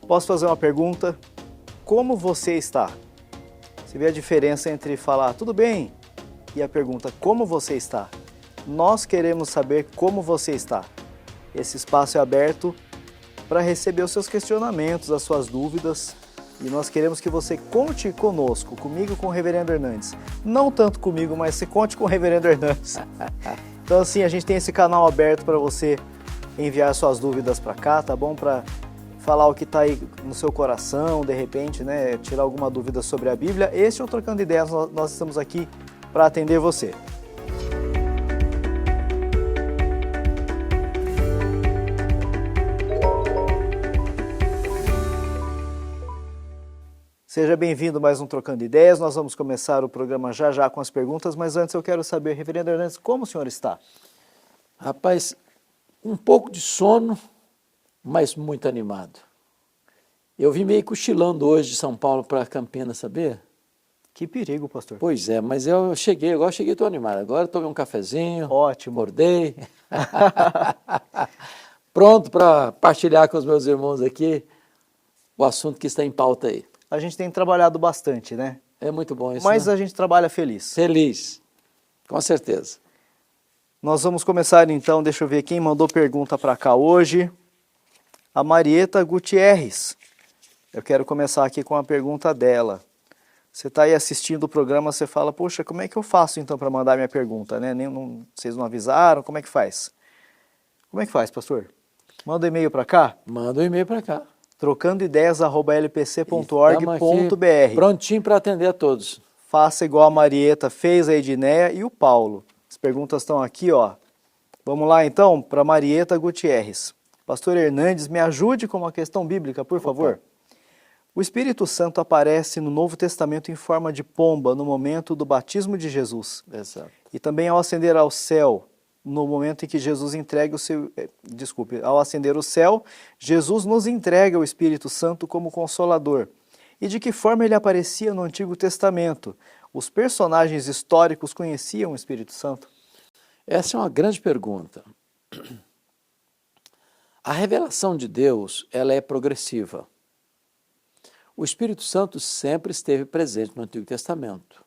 Posso fazer uma pergunta? Como você está? Você vê a diferença entre falar tudo bem e a pergunta como você está? Nós queremos saber como você está. Esse espaço é aberto para receber os seus questionamentos, as suas dúvidas. E nós queremos que você conte conosco, comigo e com o Reverendo Hernandes. Não tanto comigo, mas você conte com o Reverendo Hernandes. Então assim, a gente tem esse canal aberto para você enviar suas dúvidas para cá, tá bom? Para falar o que está aí no seu coração, de repente, né? Tirar alguma dúvida sobre a Bíblia. Esse é o Trocando Ideias, nós estamos aqui para atender você. Seja bem-vindo a mais um Trocando Ideias. Nós vamos começar o programa já já com as perguntas, mas antes eu quero saber, Reverendo Hernandes, como o senhor está? Rapaz, um pouco de sono, mas muito animado. Eu vim meio cochilando hoje de São Paulo para Campinas, sabia? Que perigo, pastor. Pois é, mas eu cheguei, estou animado. Agora tomei um cafezinho. Ótimo. Acordei. Pronto para partilhar com os meus irmãos aqui o assunto que está em pauta aí. A gente tem trabalhado bastante, né? É muito bom isso, mas né? A gente trabalha feliz. Feliz, com certeza. Nós vamos começar então, deixa eu ver quem mandou pergunta para cá hoje. A Marieta Gutierrez. Eu quero começar aqui com a pergunta dela. Você está aí assistindo o programa, você fala, poxa, como é que eu faço então para mandar minha pergunta, né? Vocês não avisaram, como é que faz? Como é que faz, pastor? Manda um e-mail para cá? Manda um e-mail para cá. trocandoideias@lpc.org.br. Prontinho para atender a todos. Faça igual a Marieta fez, a Edneia e o Paulo. As perguntas estão aqui, ó. Vamos lá então para Marieta Gutierrez. Pastor Hernandes, me ajude com uma questão bíblica, por favor. O Espírito Santo aparece no Novo Testamento em forma de pomba no momento do batismo de Jesus. Exato. E também ao ascender ao céu, no momento em que Jesus entrega o seu... ao ascender o céu, Jesus nos entrega o Espírito Santo como Consolador. E de que forma ele aparecia no Antigo Testamento? Os personagens históricos conheciam o Espírito Santo? Essa é uma grande pergunta. A revelação de Deus, ela é progressiva. O Espírito Santo sempre esteve presente no Antigo Testamento.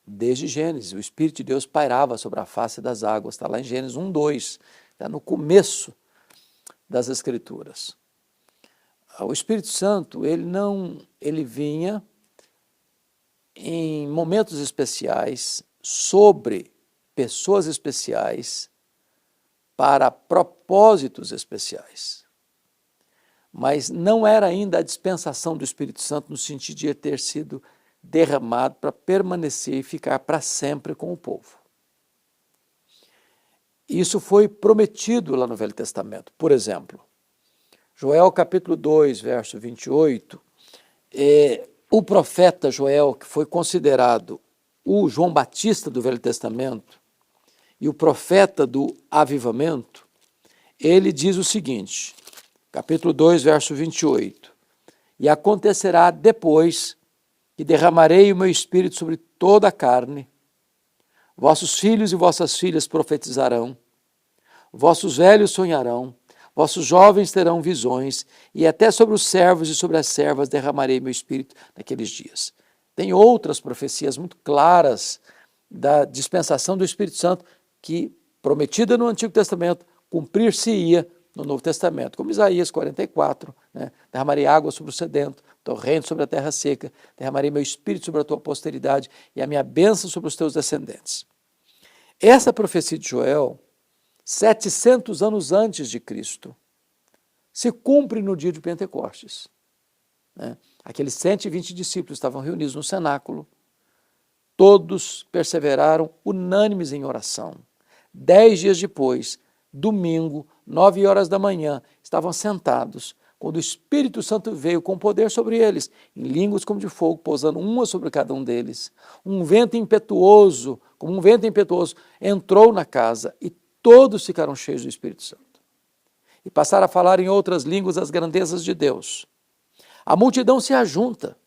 Desde Gênesis, o Espírito de Deus pairava sobre a face das águas, está lá em Gênesis 1:2, está no começo das Escrituras. O Espírito Santo, ele vinha em momentos especiais, sobre pessoas especiais, para propósitos especiais. Mas não era ainda a dispensação do Espírito Santo no sentido de ter sido derramado para permanecer e ficar para sempre com o povo. Isso foi prometido lá no Velho Testamento. Por exemplo, Joel capítulo 2, verso 28, o profeta Joel, que foi considerado o João Batista do Velho Testamento e o profeta do avivamento, ele diz o seguinte, capítulo 2, verso 28, e acontecerá depois que derramarei o meu espírito sobre toda a carne, vossos filhos e vossas filhas profetizarão, vossos velhos sonharão, vossos jovens terão visões, e até sobre os servos e sobre as servas derramarei meu espírito naqueles dias. Tem outras profecias muito claras da dispensação do Espírito Santo que, prometida no Antigo Testamento, cumprir-se-ia no Novo Testamento, como Isaías 44, né? Derramarei água sobre o sedento, torrente sobre a terra seca, derramarei meu espírito sobre a tua posteridade e a minha bênção sobre os teus descendentes. Essa profecia de Joel, 700 anos antes de Cristo, se cumpre no dia de Pentecostes. Né? Aqueles 120 discípulos estavam reunidos no cenáculo, todos perseveraram unânimes em oração. 10 dias depois, domingo, 9 horas da manhã, estavam sentados, quando o Espírito Santo veio com poder sobre eles, em línguas como de fogo, pousando uma sobre cada um deles. Como um vento impetuoso, entrou na casa e todos ficaram cheios do Espírito Santo. E passaram a falar em outras línguas as grandezas de Deus. A multidão se ajunta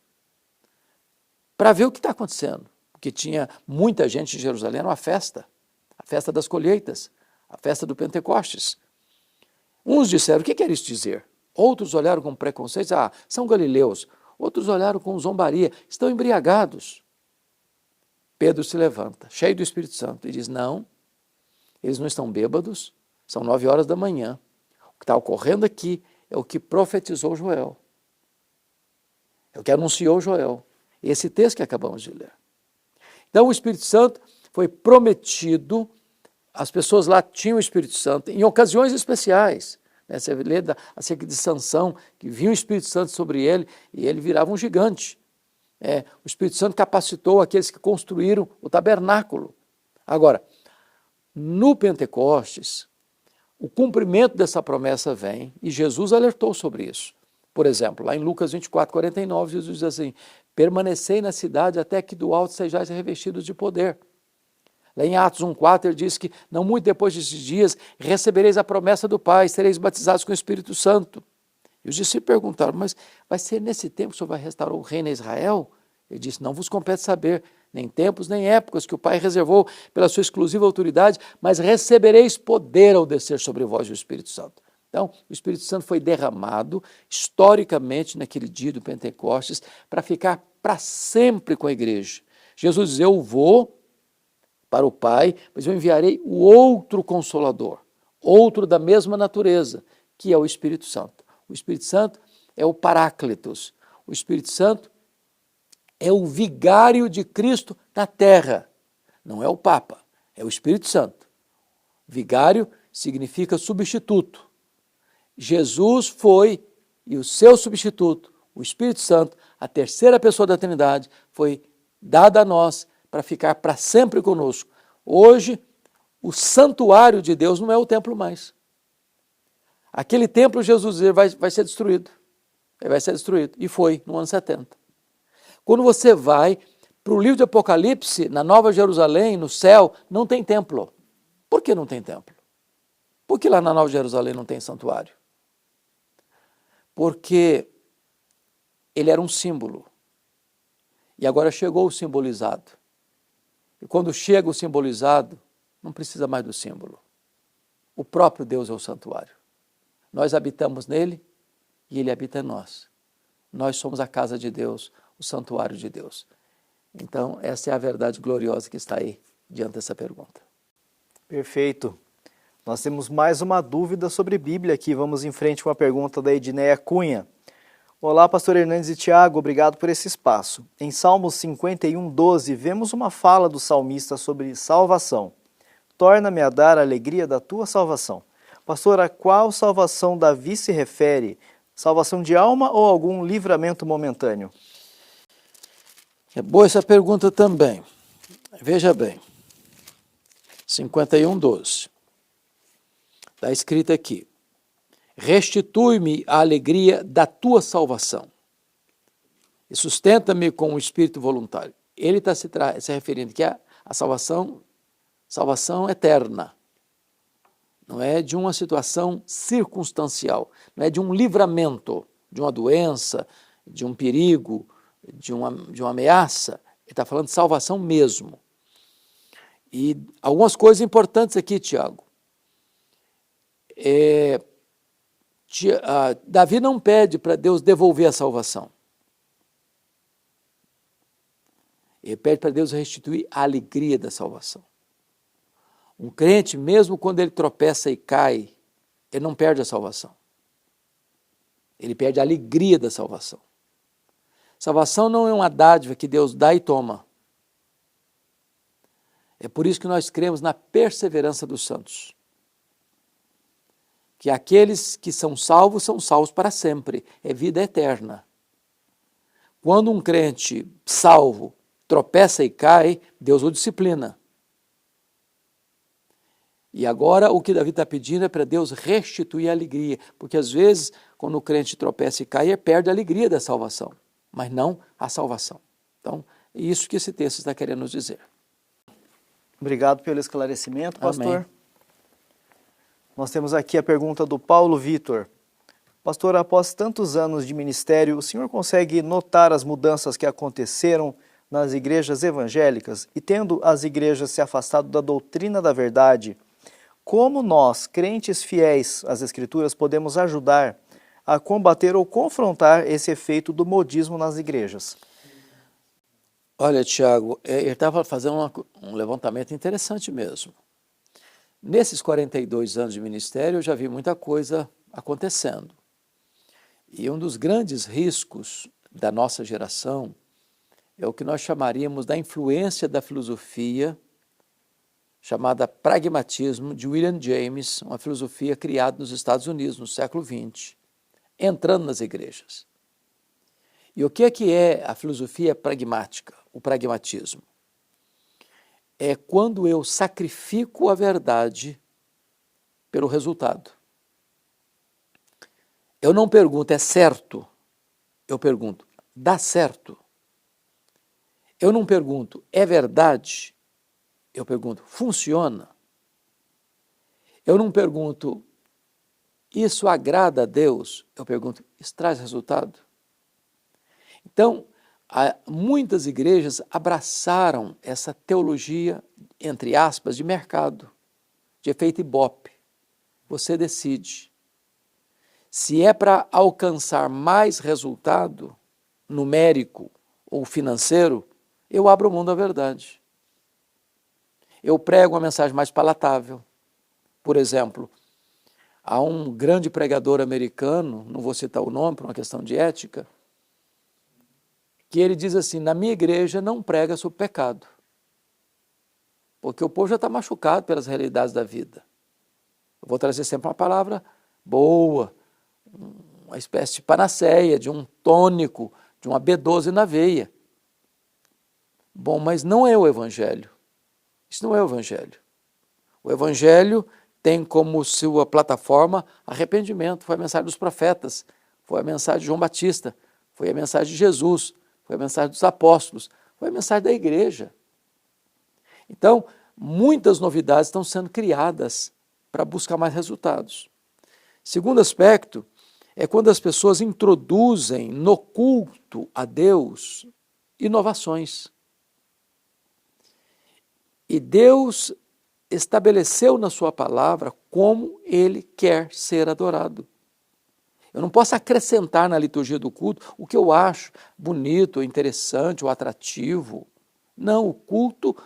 para ver o que está acontecendo, porque tinha muita gente em Jerusalém, era uma festa, a festa das colheitas, a festa do Pentecostes. Uns disseram, o que quer isso dizer? Outros olharam com preconceito, são galileus. Outros olharam com zombaria, estão embriagados. Pedro se levanta, cheio do Espírito Santo, e diz, não, eles não estão bêbados, são 9 horas da manhã. O que está ocorrendo aqui é o que profetizou Joel. É o que anunciou Joel. Esse texto que acabamos de ler. Então o Espírito Santo foi prometido, as pessoas lá tinham o Espírito Santo em ocasiões especiais. Você lê acerca de Sansão, que vinha o Espírito Santo sobre ele e ele virava um gigante. O Espírito Santo capacitou aqueles que construíram o tabernáculo. Agora, no Pentecostes, o cumprimento dessa promessa vem e Jesus alertou sobre isso. Por exemplo, lá em Lucas 24, 49, Jesus diz assim, permanecei na cidade até que do alto sejais revestidos de poder. Lá em Atos 1,4 ele diz que não muito depois desses dias recebereis a promessa do Pai, sereis batizados com o Espírito Santo. E os discípulos perguntaram, mas vai ser nesse tempo que o Senhor vai restaurar o reino a Israel? Ele disse, não vos compete saber, nem tempos, nem épocas que o Pai reservou pela sua exclusiva autoridade, mas recebereis poder ao descer sobre vós o Espírito Santo. Então, o Espírito Santo foi derramado historicamente naquele dia do Pentecostes para ficar para sempre com a igreja. Jesus diz, eu vou para o Pai, mas eu enviarei o outro Consolador, outro da mesma natureza, que é o Espírito Santo. O Espírito Santo é o Paráclitos. O Espírito Santo é o vigário de Cristo na terra. Não é o Papa, é o Espírito Santo. Vigário significa substituto. Jesus foi, e o seu substituto, o Espírito Santo, a terceira pessoa da Trindade, foi dada a nós para ficar para sempre conosco. Hoje, o santuário de Deus não é o templo mais. Aquele templo, Jesus vai ser destruído. Ele vai ser destruído. E foi, no ano 70. Quando você vai para o livro de Apocalipse, na Nova Jerusalém, no céu, não tem templo. Por que não tem templo? Por que lá na Nova Jerusalém não tem santuário? Porque ele era um símbolo. E agora chegou o simbolizado. E quando chega o simbolizado, não precisa mais do símbolo. O próprio Deus é o santuário. Nós habitamos nele e ele habita em nós. Nós somos a casa de Deus, o santuário de Deus. Então, essa é a verdade gloriosa que está aí diante dessa pergunta. Perfeito. Nós temos mais uma dúvida sobre Bíblia aqui. Vamos em frente com a pergunta da Edneia Cunha. Olá, pastor Hernandes e Tiago, obrigado por esse espaço. Em Salmos 51:12, vemos uma fala do salmista sobre salvação. Torna-me a dar a alegria da tua salvação. Pastor, a qual salvação Davi se refere? Salvação de alma ou algum livramento momentâneo? É boa essa pergunta também. Veja bem, 51:12. Está escrito aqui, restitui-me a alegria da tua salvação e sustenta-me com o espírito voluntário. Ele está se referindo que a salvação eterna, não é de uma situação circunstancial, não é de um livramento, de uma doença, de um perigo, de uma ameaça. Ele está falando de salvação mesmo. E algumas coisas importantes aqui, Tiago. Davi não pede para Deus devolver a salvação. Ele pede para Deus restituir a alegria da salvação. Um crente, mesmo quando ele tropeça e cai, ele não perde a salvação. Ele perde a alegria da salvação. Salvação não é uma dádiva que Deus dá e toma. É por isso que nós cremos na perseverança dos santos. Que aqueles que são salvos para sempre, é vida eterna. Quando um crente salvo tropeça e cai, Deus o disciplina. E agora o que Davi está pedindo é para Deus restituir a alegria, porque às vezes, quando o crente tropeça e cai, ele perde a alegria da salvação, mas não a salvação. Então, é isso que esse texto está querendo nos dizer. Obrigado pelo esclarecimento, pastor. Amém. Nós temos aqui a pergunta do Paulo Vitor. Pastor, após tantos anos de ministério, o senhor consegue notar as mudanças que aconteceram nas igrejas evangélicas e tendo as igrejas se afastado da doutrina da verdade, como nós, crentes fiéis às Escrituras, podemos ajudar a combater ou confrontar esse efeito do modismo nas igrejas? Olha, Tiago, ele estava fazendo um levantamento interessante mesmo. Nesses 42 anos de ministério, eu já vi muita coisa acontecendo. E um dos grandes riscos da nossa geração é o que nós chamaríamos da influência da filosofia chamada pragmatismo de William James, uma filosofia criada nos Estados Unidos no século XX, entrando nas igrejas. E o que é a filosofia pragmática, o pragmatismo? É quando eu sacrifico a verdade pelo resultado. Eu não pergunto, é certo? Eu pergunto, dá certo? Eu não pergunto, é verdade? Eu pergunto, funciona? Eu não pergunto, isso agrada a Deus? Eu pergunto, isso traz resultado? Então, muitas igrejas abraçaram essa teologia, entre aspas, de mercado, de efeito Ibope. Você decide. Se é para alcançar mais resultado numérico ou financeiro, eu abro mão da verdade. Eu prego uma mensagem mais palatável. Por exemplo, há um grande pregador americano, não vou citar o nome por uma questão de ética, que ele diz assim, na minha igreja não prega sobre pecado, porque o povo já está machucado pelas realidades da vida. Eu vou trazer sempre uma palavra boa, uma espécie de panaceia, de um tônico, de uma B12 na veia. Bom, mas não é o Evangelho. Isso não é o Evangelho. O Evangelho tem como sua plataforma arrependimento. Foi a mensagem dos profetas, foi a mensagem de João Batista, foi a mensagem de Jesus, foi a mensagem dos apóstolos, foi a mensagem da igreja. Então, muitas novidades estão sendo criadas para buscar mais resultados. Segundo aspecto é quando as pessoas introduzem no culto a Deus inovações. E Deus estabeleceu na sua palavra como Ele quer ser adorado. Eu não posso acrescentar na liturgia do culto o que eu acho bonito, interessante ou atrativo. Não, o culto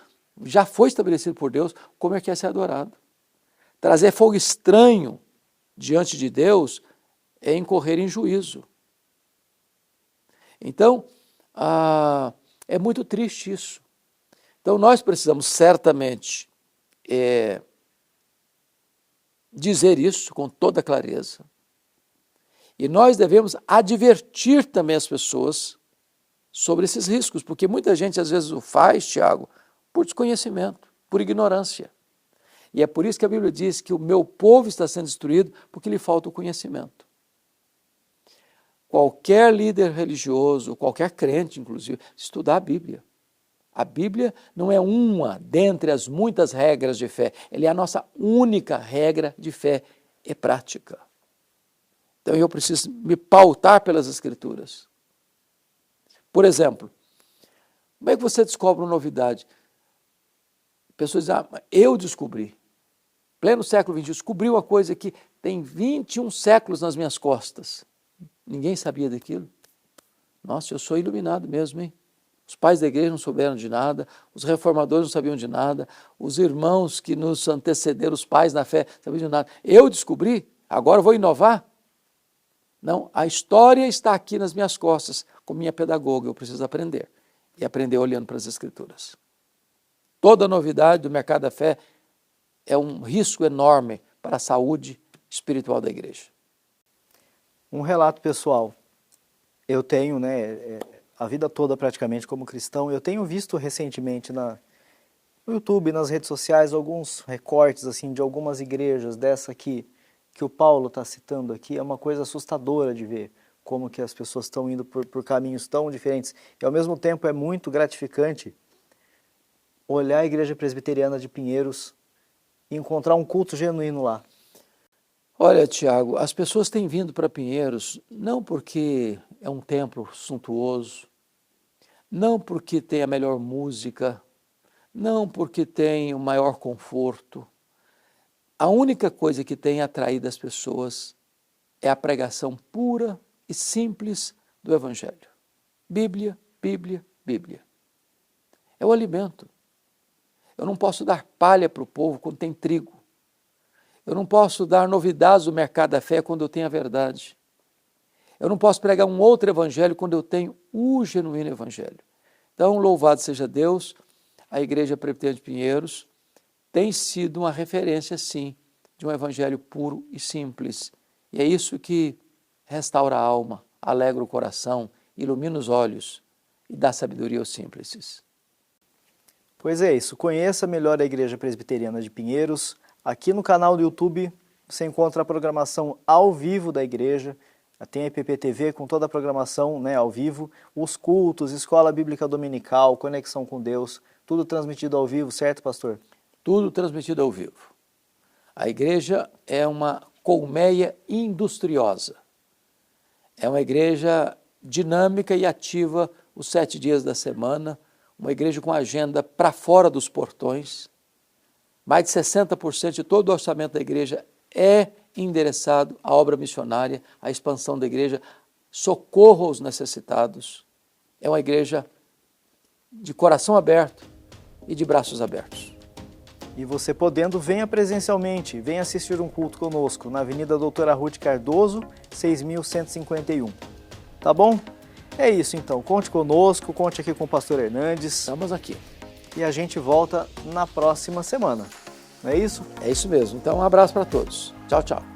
já foi estabelecido por Deus como Ele quer ser adorado. Trazer fogo estranho diante de Deus é incorrer em juízo. Então, é muito triste isso. Então, nós precisamos certamente dizer isso com toda clareza. E nós devemos advertir também as pessoas sobre esses riscos, porque muita gente às vezes o faz, Tiago, por desconhecimento, por ignorância. E é por isso que a Bíblia diz que o meu povo está sendo destruído porque lhe falta o conhecimento. Qualquer líder religioso, qualquer crente, inclusive, estudar a Bíblia. A Bíblia não é uma dentre as muitas regras de fé, ela é a nossa única regra de fé e prática. Então eu preciso me pautar pelas Escrituras. Por exemplo, como é que você descobre uma novidade? Pessoas dizem, eu descobri. Pleno século XX, descobri uma coisa que tem 21 séculos nas minhas costas. Ninguém sabia daquilo. Nossa, eu sou iluminado mesmo, hein? Os pais da igreja não souberam de nada, os reformadores não sabiam de nada, os irmãos que nos antecederam, os pais na fé, não sabiam de nada. Eu descobri, agora vou inovar? Não, a história está aqui nas minhas costas, como minha pedagoga, eu preciso aprender. E aprender olhando para as Escrituras. Toda novidade do mercado da fé é um risco enorme para a saúde espiritual da igreja. Um relato pessoal. Eu tenho, a vida toda praticamente como cristão, eu tenho visto recentemente no YouTube, nas redes sociais, alguns recortes assim de algumas igrejas dessa aqui, que o Paulo está citando aqui, é uma coisa assustadora de ver como que as pessoas estão indo por caminhos tão diferentes. E ao mesmo tempo é muito gratificante olhar a Igreja Presbiteriana de Pinheiros e encontrar um culto genuíno lá. Olha, Tiago, as pessoas têm vindo para Pinheiros não porque é um templo suntuoso, não porque tem a melhor música, não porque tem o maior conforto. A única coisa que tem atraído as pessoas é a pregação pura e simples do Evangelho. Bíblia, Bíblia, Bíblia. É o alimento. Eu não posso dar palha para o povo quando tem trigo. Eu não posso dar novidades do mercado da fé quando eu tenho a verdade. Eu não posso pregar um outro evangelho quando eu tenho o genuíno evangelho. Então, louvado seja Deus, a Igreja Presbiteriana de Pinheiros tem sido uma referência, sim, de um evangelho puro e simples. E é isso que restaura a alma, alegra o coração, ilumina os olhos e dá sabedoria aos simples. Pois é isso, conheça melhor a Igreja Presbiteriana de Pinheiros. Aqui no canal do YouTube você encontra a programação ao vivo da igreja, tem a IPP-TV com toda a programação, né, ao vivo, os cultos, escola bíblica dominical, conexão com Deus, tudo transmitido ao vivo, certo, pastor? Tudo transmitido ao vivo. A igreja é uma colmeia industriosa. É uma igreja dinâmica e ativa os 7 dias da semana, uma igreja com agenda para fora dos portões. Mais de 60% de todo o orçamento da igreja é endereçado à obra missionária, à expansão da igreja, socorro aos necessitados. É uma igreja de coração aberto e de braços abertos. E você podendo, venha presencialmente, venha assistir um culto conosco na Avenida Doutora Ruth Cardoso, 6151. Tá bom? É isso então, conte conosco, conte aqui com o pastor Hernandes. Estamos aqui. E a gente volta na próxima semana. Não é isso? É isso mesmo. Então, um abraço para todos. Tchau, tchau.